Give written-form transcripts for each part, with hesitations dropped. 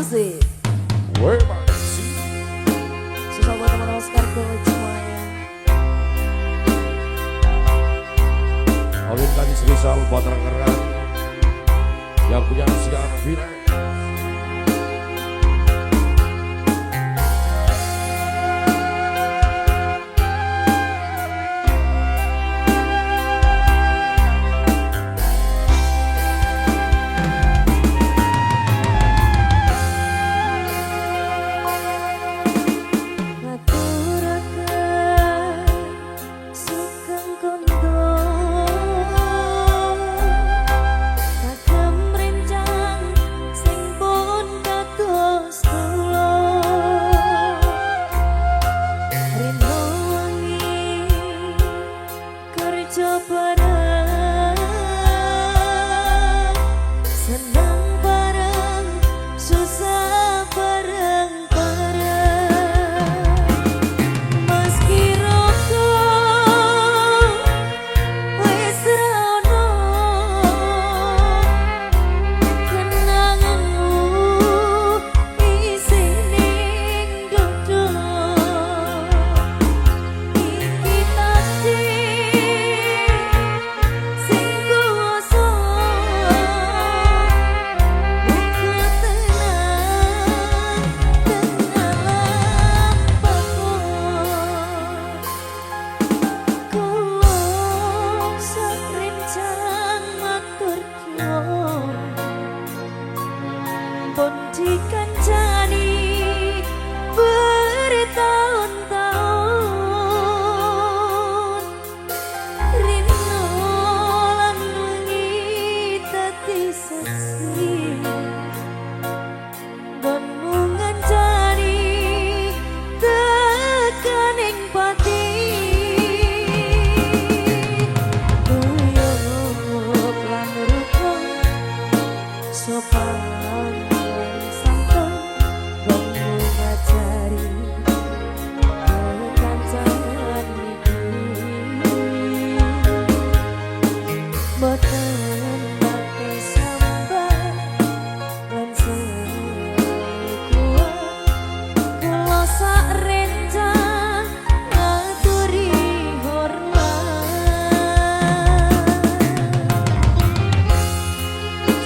eksklusif. Woi, makasih. Susah buat teman Oscar semuanya. Kawin kali spesial buat rekan-rekan yang punya siaran film.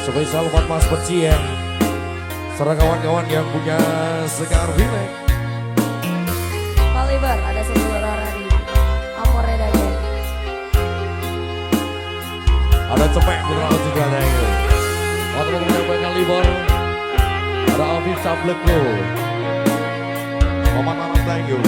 Spesial buat Mas Pecien serta kawan-kawan yang punya Sekar Village. Kaliber ada sesuatu di Amore Dagen. Ada Cepek Putra juga ada itu. Waktu menyampaikan Kaliber ada Afif Sableko. Momen malam thank you.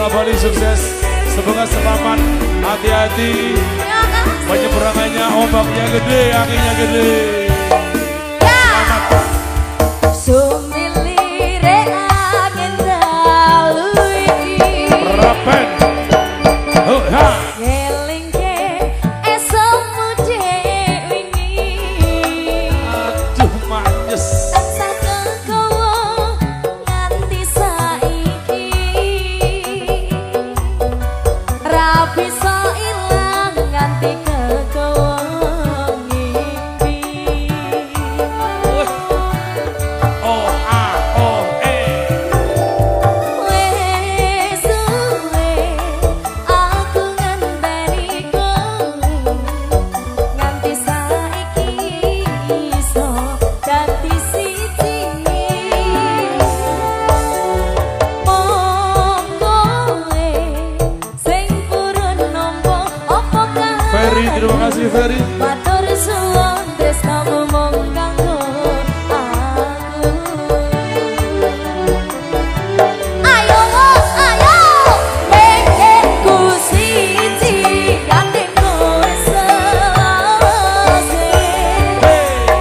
Bola Bali sukses. Semoga selamat, hati-hati. Penyeberangannya ombaknya gede, anginnya gede. Selamat. Sumilire angin dalu iki. Rapen. Ha. Ngelingke esokmu wingi. Aduh manis. Tansah kekowo nganti saiki. Ra bisa ilang nganti kekowo ngimpi. Oh ah oh Wes suwe aku ngenteni kowe nganti saiki iso dadi siji. Mong kowe sing purun nampa apa kae. Ferry, terima kasih Ferry. Matur suwun tresnamu mung kanggo aku. Ayo ayo pengenku siji kanthi kowe selase.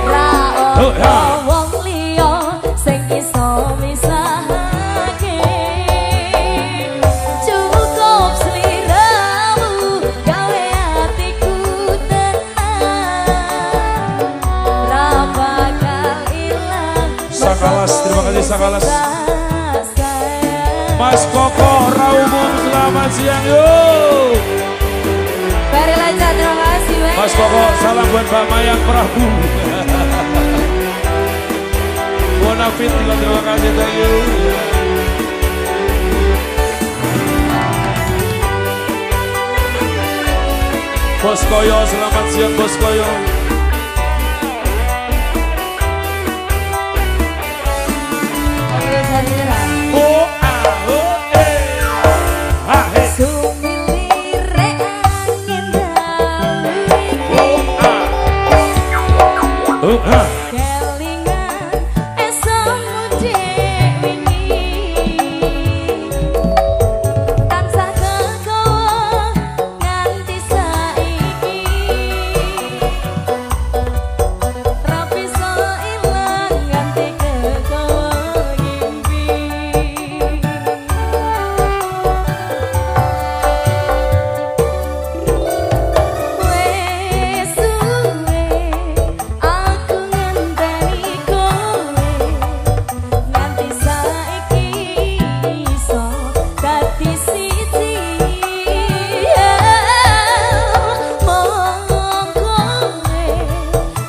Ra ono wong liya sing iso misahake. Cukup sliramu gawe atiku tenang. Ra bakal ilang Sakalas, terima kasih Sakalas. rasa. Mas Koko Raumum, selamat siang yuk. Ferry Lancar, terima kasih banyak. Mas Koko, salam buat Mbak Mayang Prabu. Bonafit juga terima kasih, thank you. Bos Koyo, selamat siang Bos Koyo. Oke, Sarira. Oh ah oh ah hey. Sumilire angin dalu Oh ah kelingan esokmu wingi. Tansah kekowo nganti saiki. Ra bisa ilang nganti kekowo ngimpi. Wes suwe aku ngenteni kowe nganti saiki iso dadi siji. Mong kowe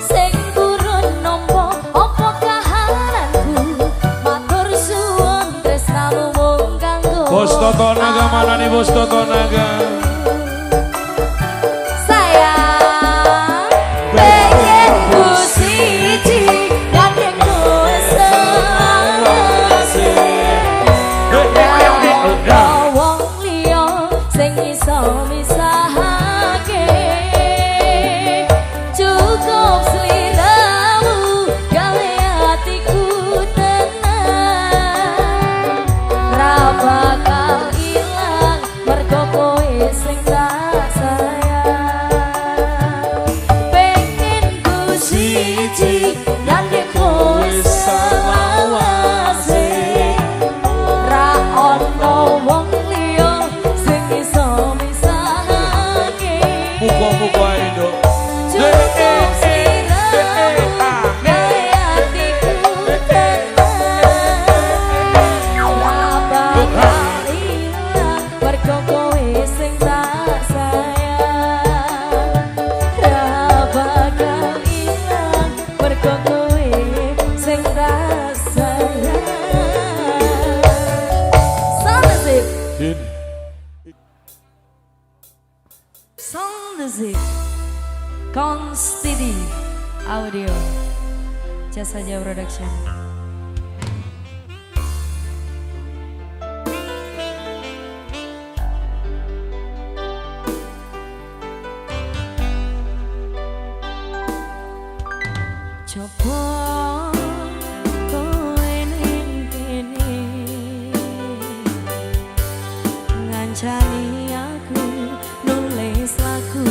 sing purun nampa apa kahananku. Matur suwun tresnamu mung kanggo Bos Toto Naga, mana nih Bos Toto Naga? sayang. Pengenku siji kanthi kowe selase. Ra wong liya sing iso misahake. Cukup sliramu gawe atiku tenang. Ra bakal ilang mergo kowe sing tak sayang. Pengenku siji kanthi kowe selawase. Ra ono wong liya sing iso misahake. Muka-muka Indo. Cukup sliramu gawe atiku tenang. Ra bakal ilang mergo kowe sing tak sayang. Ra bakal ilang mergo kowe sing tak sayang. Sound music. Din. Sound music. Constity Audio. Jasa Jawa Production. Coba kowe ning kene ngancani aku nulis lagu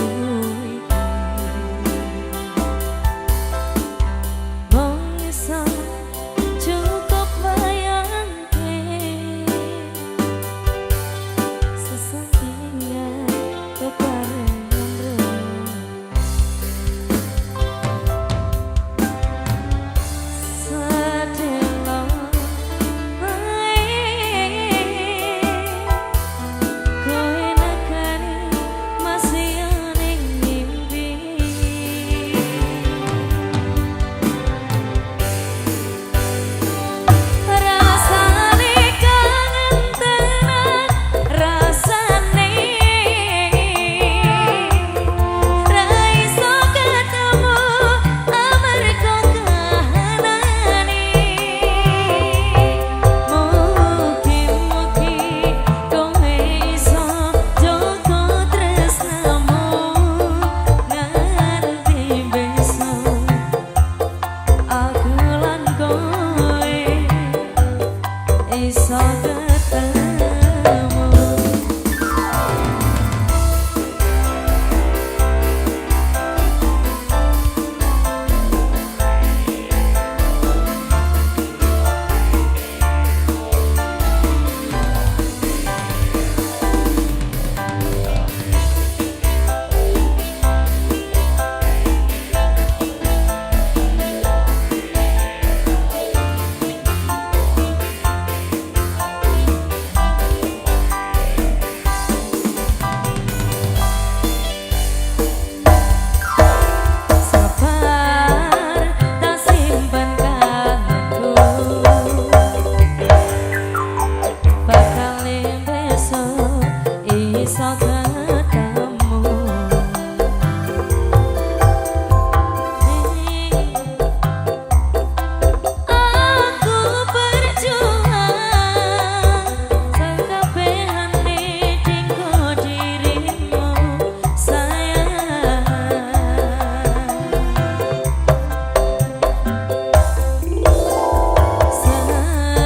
mong iso cukup bayangke sesungguhnya keparengan sedelo kowe nekani masih ning mimpi rasane kangen tenan rasane ra iso ketemu amarga kahanane mugi-mugi kowe iso jaga tresnamu nganti besok aku lan kowe iso ketemu. Sabar tak simpan kangenku bakal besok iso ketemu aku berjuang sakabehane dinggo dirimu sayang sedelo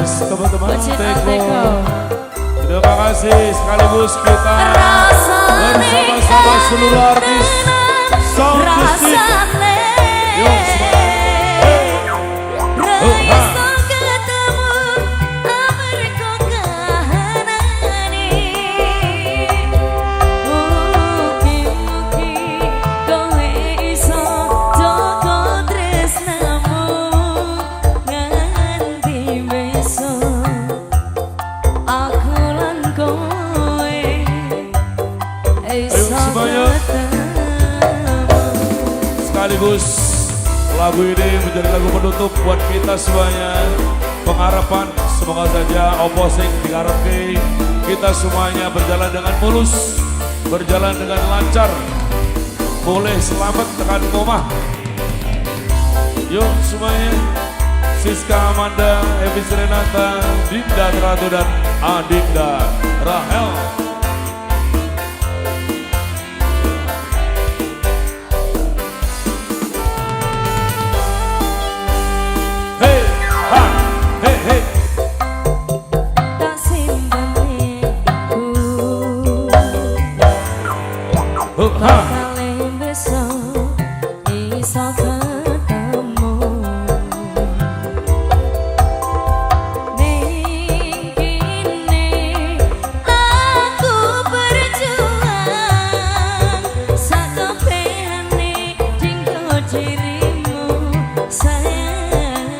sekaligus teman-teman Teko. Terima kasih sekaligus kita bersama-sama seluruh artis Sound System. Yuk semangat. Sekaligus lagu ini menjadi lagu penutup buat kita semuanya. Pengharapan semoga saja oposing diharapkan kita semuanya berjalan dengan mulus, berjalan dengan lancar, boleh selamat tekan rumah. Yuk semuanya, Siska Amanda, Evis Renata, Dinda Ratu dan Adinda Rahel. Paling besok iso ketemu ning kene aku berjuang sakabehane dinggo dirimu sayang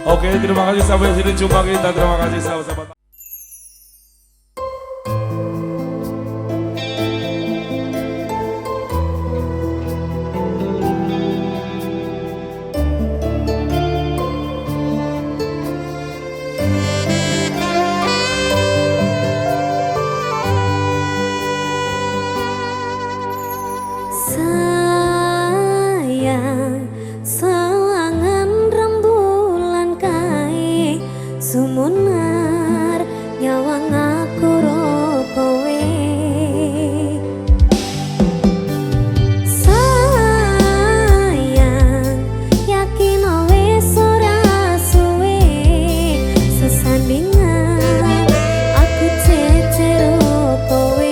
Oke, terima kasih sampai sini jumpa kita. Terima kasih sahabat-sahabat. Sayang, sawangan rembulan kae sumunar nyawang aku ro kowe. Sayang, yakin wis ora suwe sesandingan aku cecero kowe.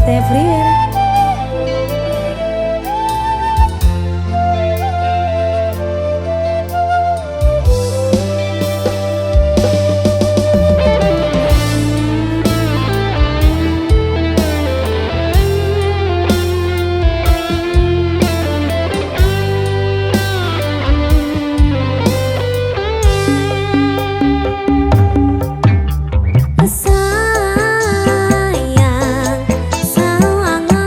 everywhere. Sayang, selalu angan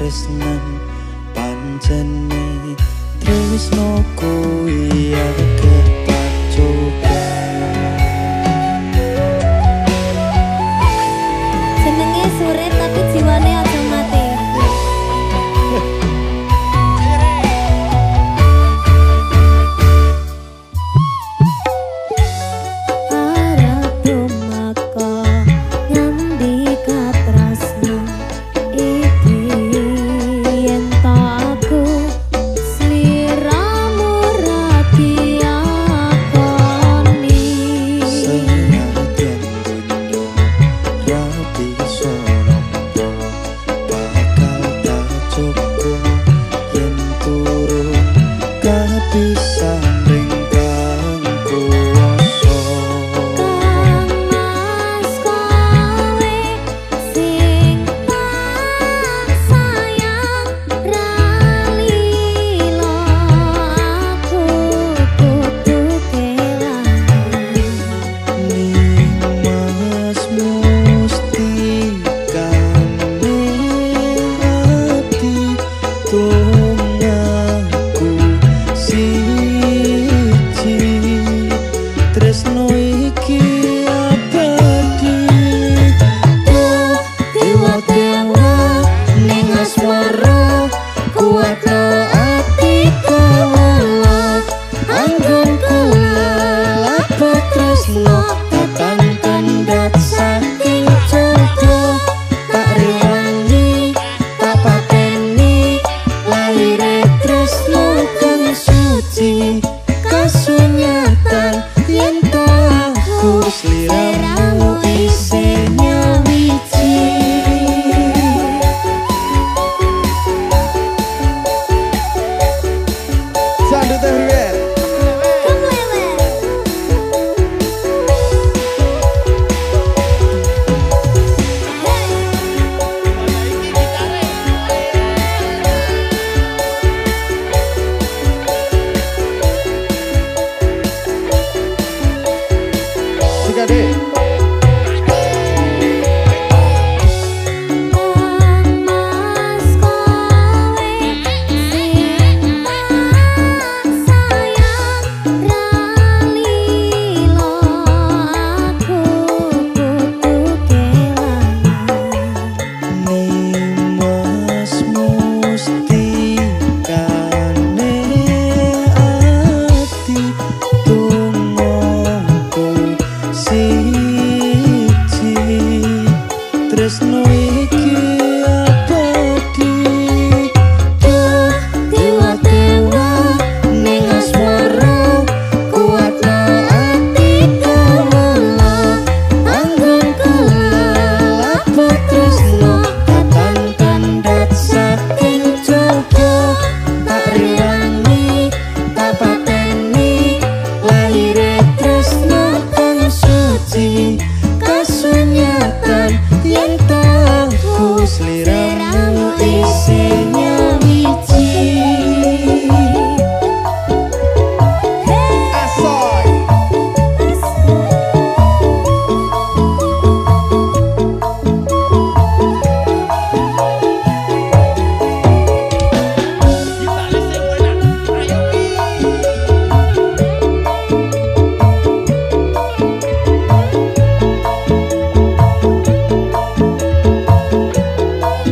tresnan pancene tresno kuwi akeh tak coba. Jenenge surit tapi jiwane aja mati.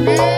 Yeah.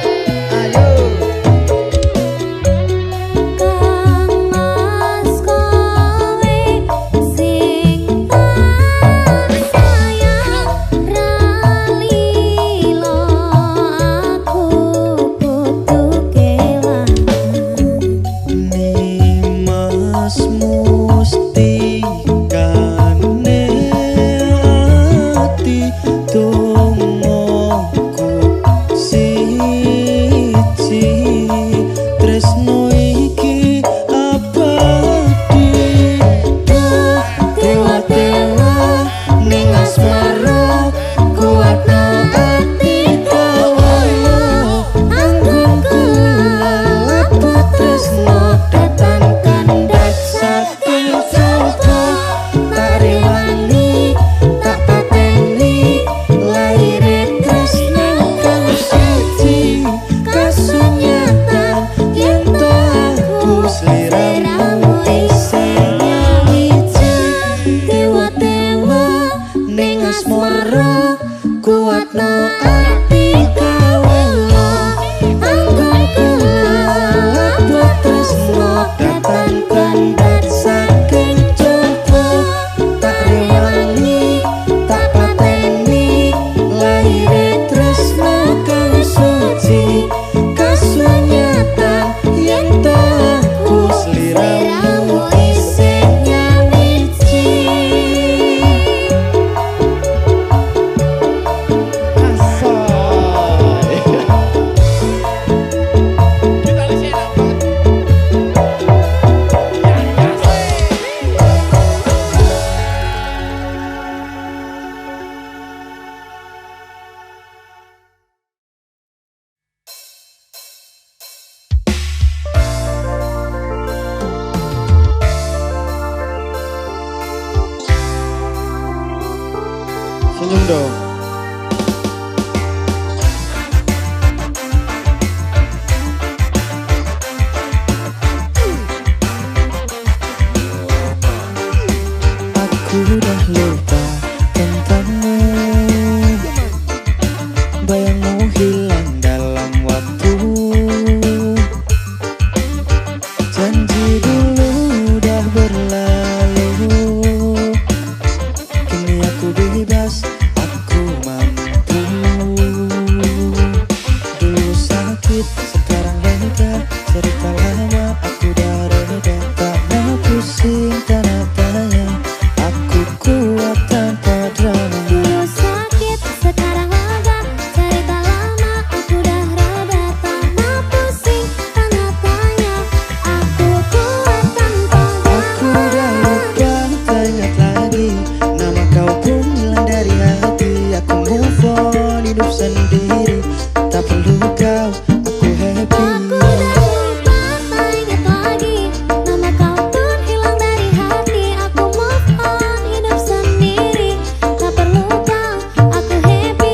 perlu kau, aku happy. Aku dah lupa, tak ingat lagi. Nama kau pun hilang dari hati. Aku move on, hidup sendiri. Tak perlu kau, aku happy.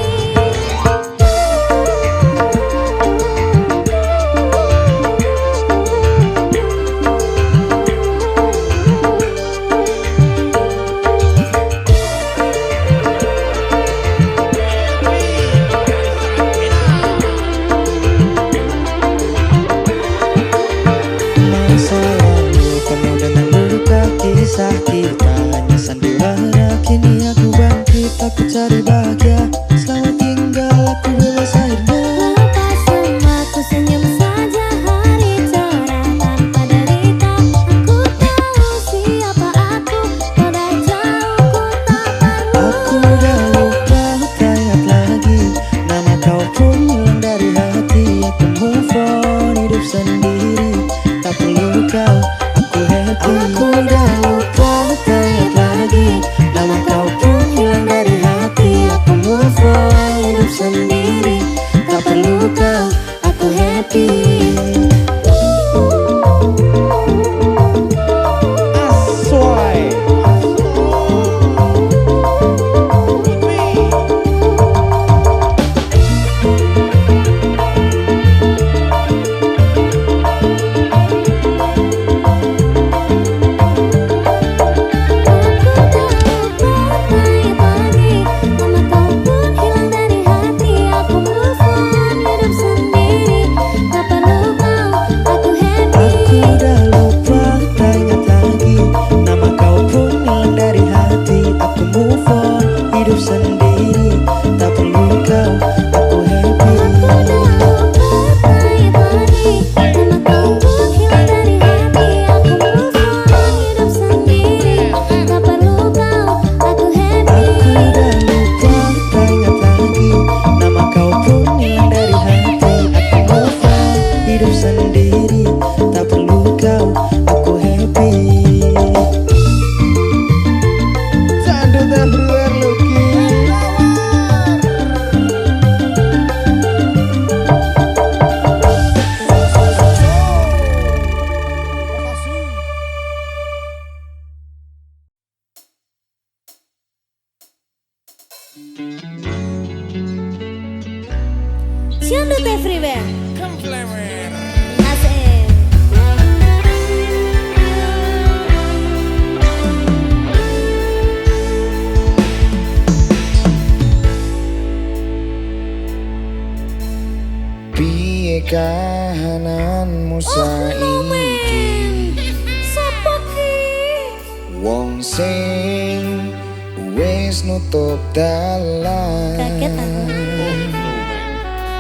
Masa lalu penuh dengan luka, kisah kita hanya sandiwara. Kini aku bangkit, aku cari bahagia. Selamat tinggal, aku bebas akhirnya. Lepas semua ku senyum saja, hari cerah tanpa derita. Aku tahu siapa aku, pada jauh ku tak perlu. Aku udah lupa, tak ingat lagi. Nama kau pun hilang dari hati. Aku move on, hidup sendiri. Tak perlu kau, aku happy. Aku udah lupa, tak ingat lagi. Nama kau pun hilang dari hati. Aku move on, hidup sendiri. Tak perlu kau, aku happy. Aswai. Aku udah lupa, tak ingat lagi. Nama kau pun hilang dari hati. Aku move on, hidup sendiri. Tak perlu kau, aku happy. Aku udah lupa, tak ingat lagi. Nama kau pun hilang dari hati. Aku move on, hidup sendiri. Tak perlu kau, aku happy. Sandut everywhere looking. Ciandut everywhere. Asik. Piye kahananmu saiki? Sopo ki? Wong sing wis nutup dalan. Kaget aku.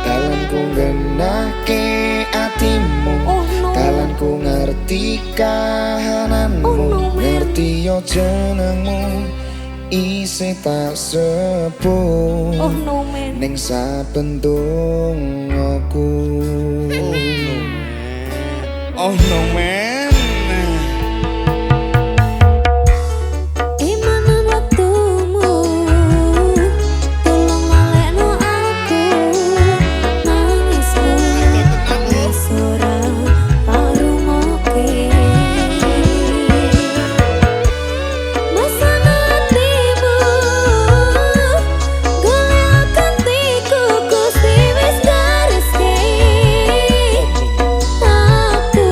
Dalanku genake atimu. Oh no. Dalanku ngerti kahananmu. Oh no, man. Ngerti yo jenengmu. Isih tak sepuh. Oh no man. Ning saben dongaku. Oh no man. Imanan waktumu, tolong balekno aku. Nangismu, wis ora parungoke. Masa hatimu, golek kantiku, Gusti wis gareske. Aku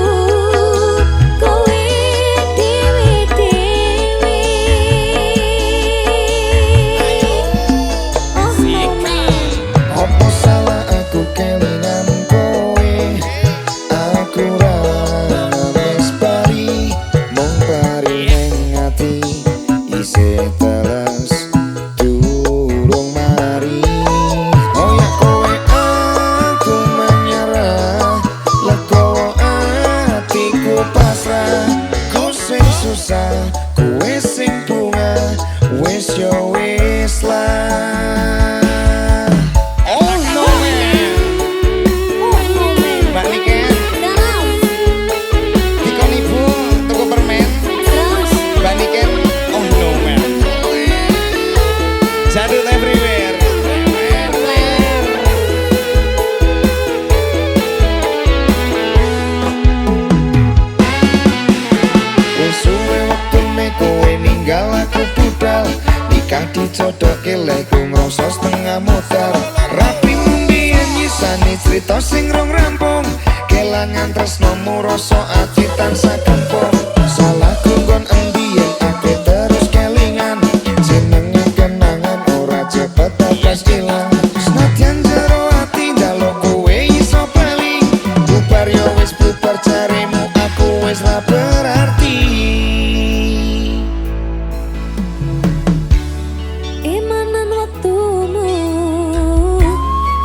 dicodoke leku ngrasa setengah modar. Rapi mumbiyen nyisani cerita sing rong rampung, kelangan tresnomu rasa ati tansah kempung. Salah kongkon endi yen ake terus kelingan, jenenge kenangan ora cepet atas ilang. Senadyan jero ati njaluk kowe iso bali, bubar yo wis bubar carimu aku wis ra berarti. Imanan waktumu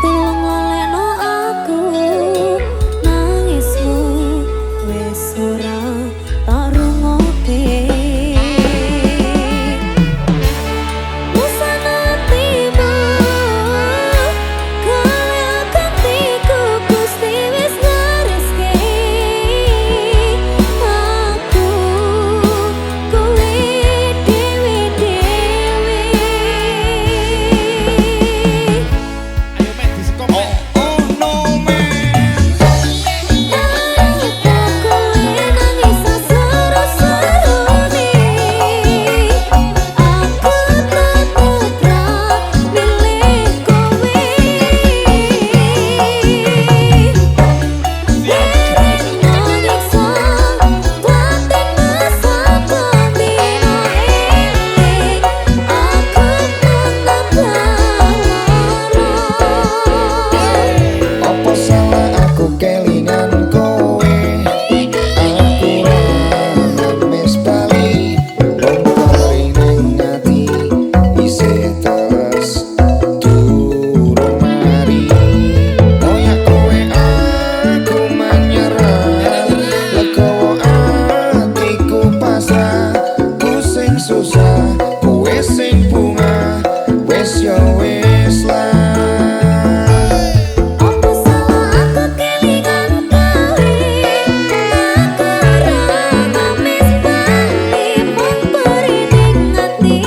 tolong olehno aku, nangismu wis ora tak rungokke. Musana hatimu kaya gantiku Gusti wis ngariske aku kowe dewe-dewe. Oh no man. Apa salah aku kelingan kowe? Aku wis bali longkari ning ati isih terus durung mari. Koyak kowe aku menyerah, legowo atiku pasrah. Ku sing susah, kowe sing bunga, wis yo wis lah. Apa salah aku kelingan kowe? Aku wis bali memperi ning ati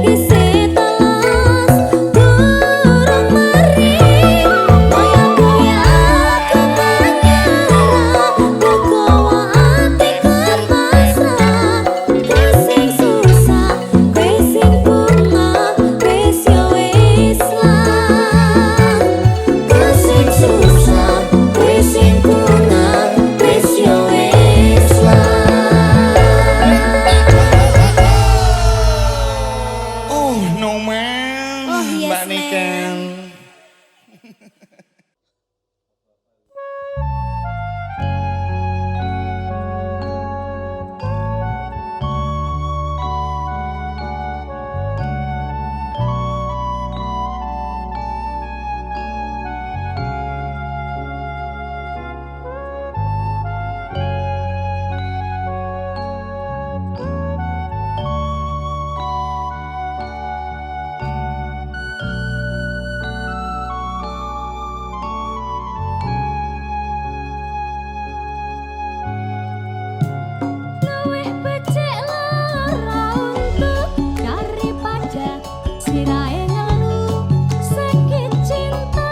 isih telas durung mari. Koyak-koyak aku menyerah, legowo atiku pasrah. Ku sing susah, kowe sing bunga, wis yo wis lah. Ku sing susah, kowe sing bunga, wis yo wis lah. Oh no man. Oh, yes, Mbak man. Niken. Luwih becik lara untuk daripada sirahe ngeluh. Sakit cinta,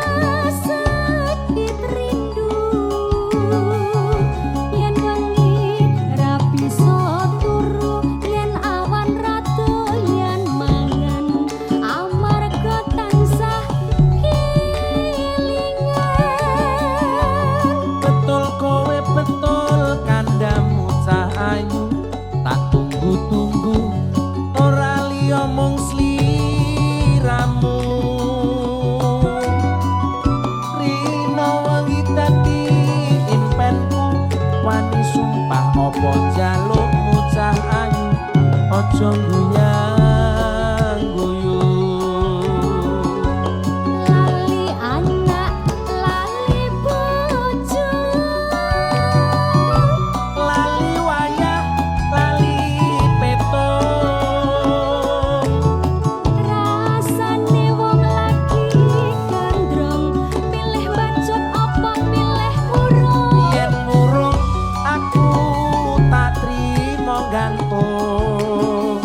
sakit rindu. Yen wengi ra bisa turu, yen awan ra doyan mangan, amarga tansah kelingan. Betul kowe betul kandamu cahayu, tak tunggu-tunggu ora liya mung sliramu. Rino wengi dadi impenku, wani sumpah apa jalukmu cahayu, aja guyang-guyu. Lali anak, lali bojo, Lali wayah, lali peto, rasane wong lagi gandrong, pilih bacot apa pilih urung. yen murung aku tak trimo gantung.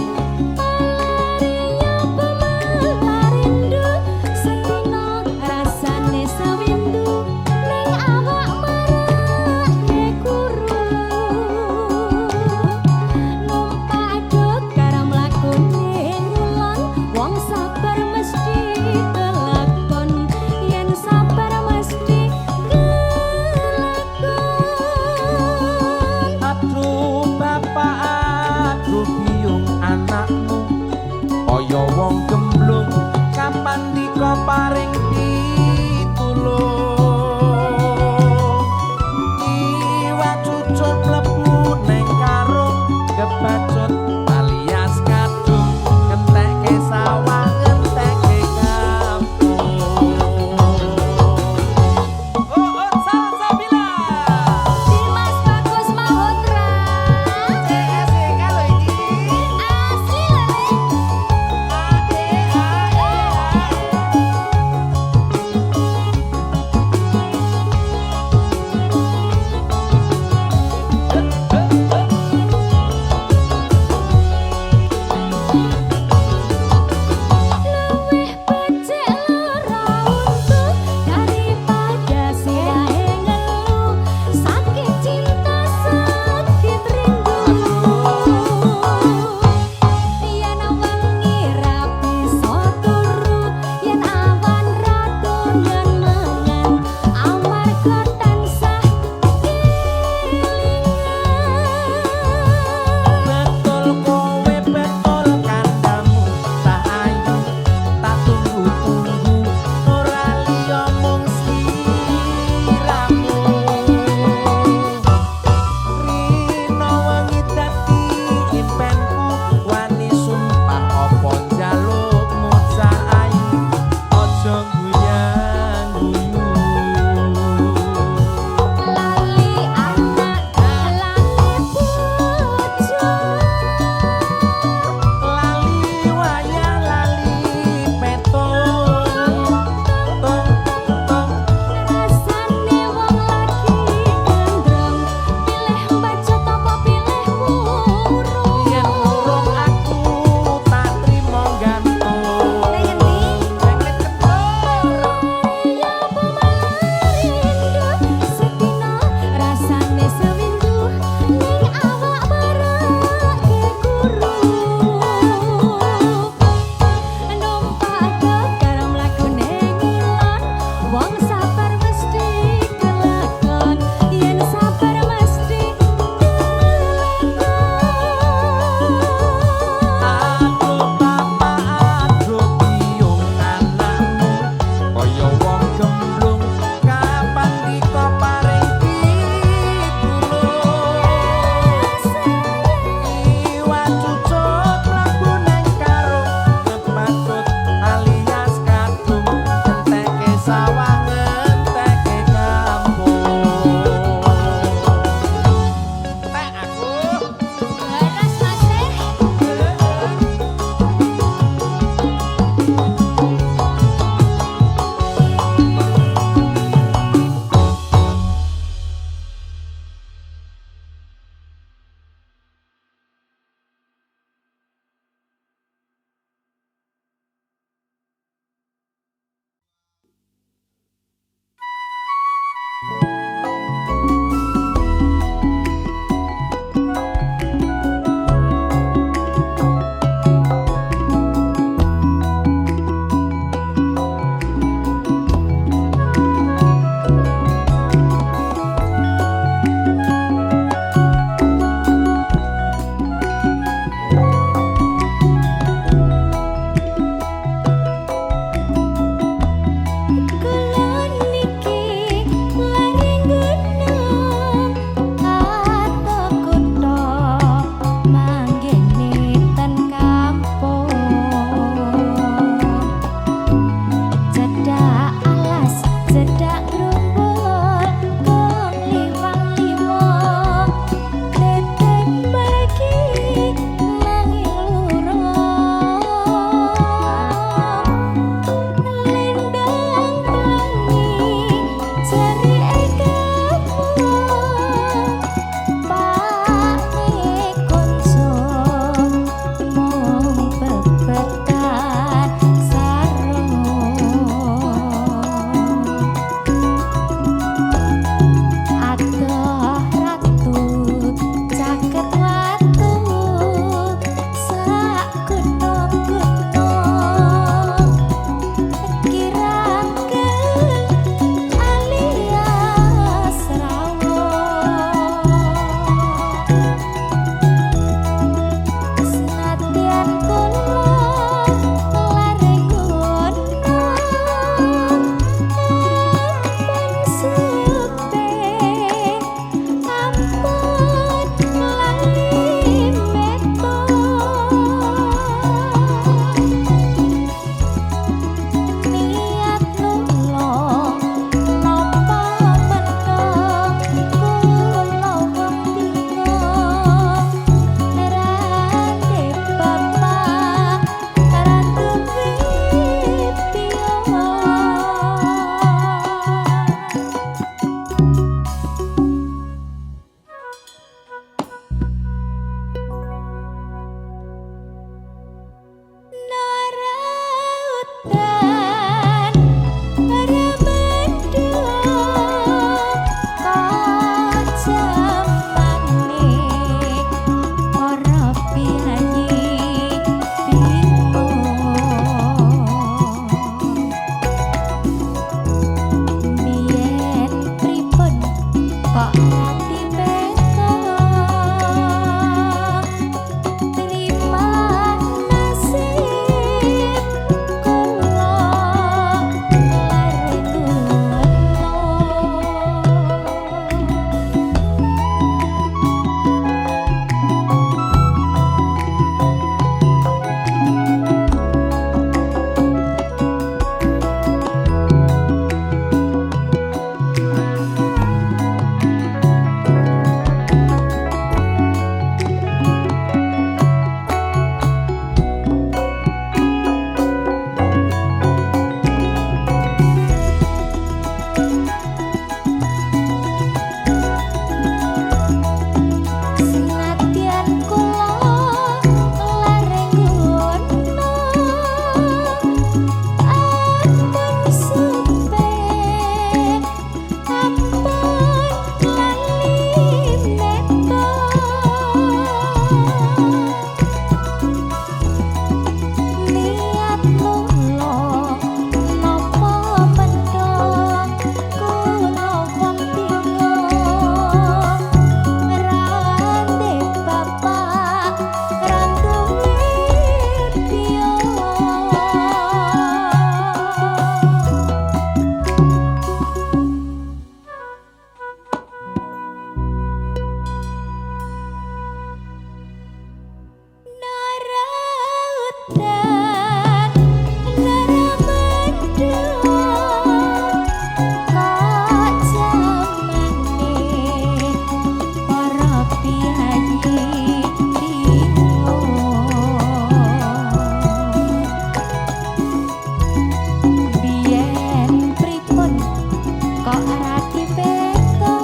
rati peto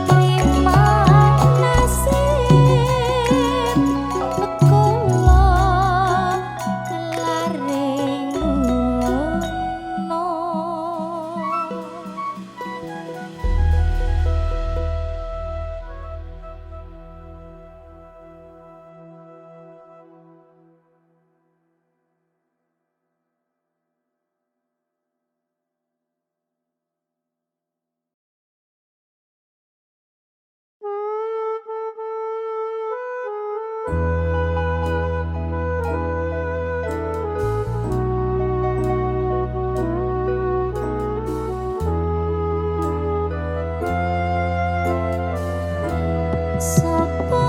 terima nasib kula kelaring no. Sapa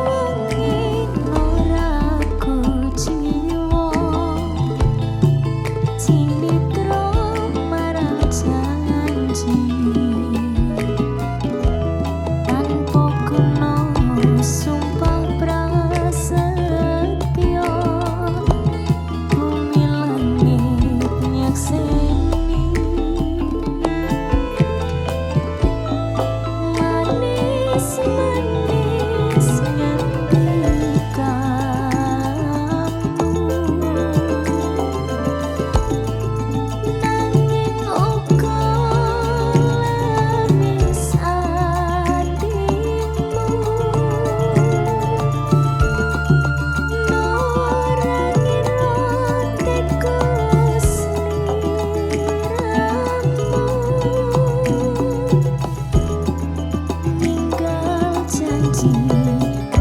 wengi ora kuciwa cinitra marang janji tanpa kena sumpah prasetya bumi langit nyakseni manis nganti kamu nanging uga lamis atimu norangira tikus sliramu ninggal janji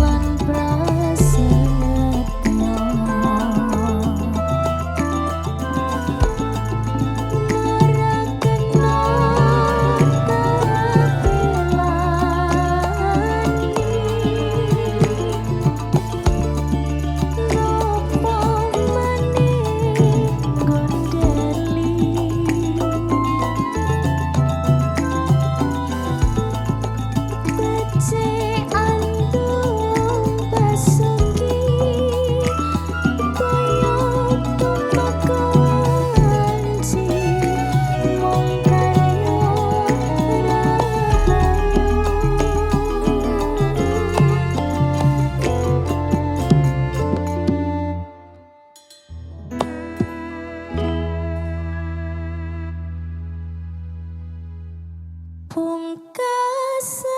lan prasetya ora kena tapelani nopo maning gondeli becik andung basuki kaya tumakawanci mung karya rahayu pungkasan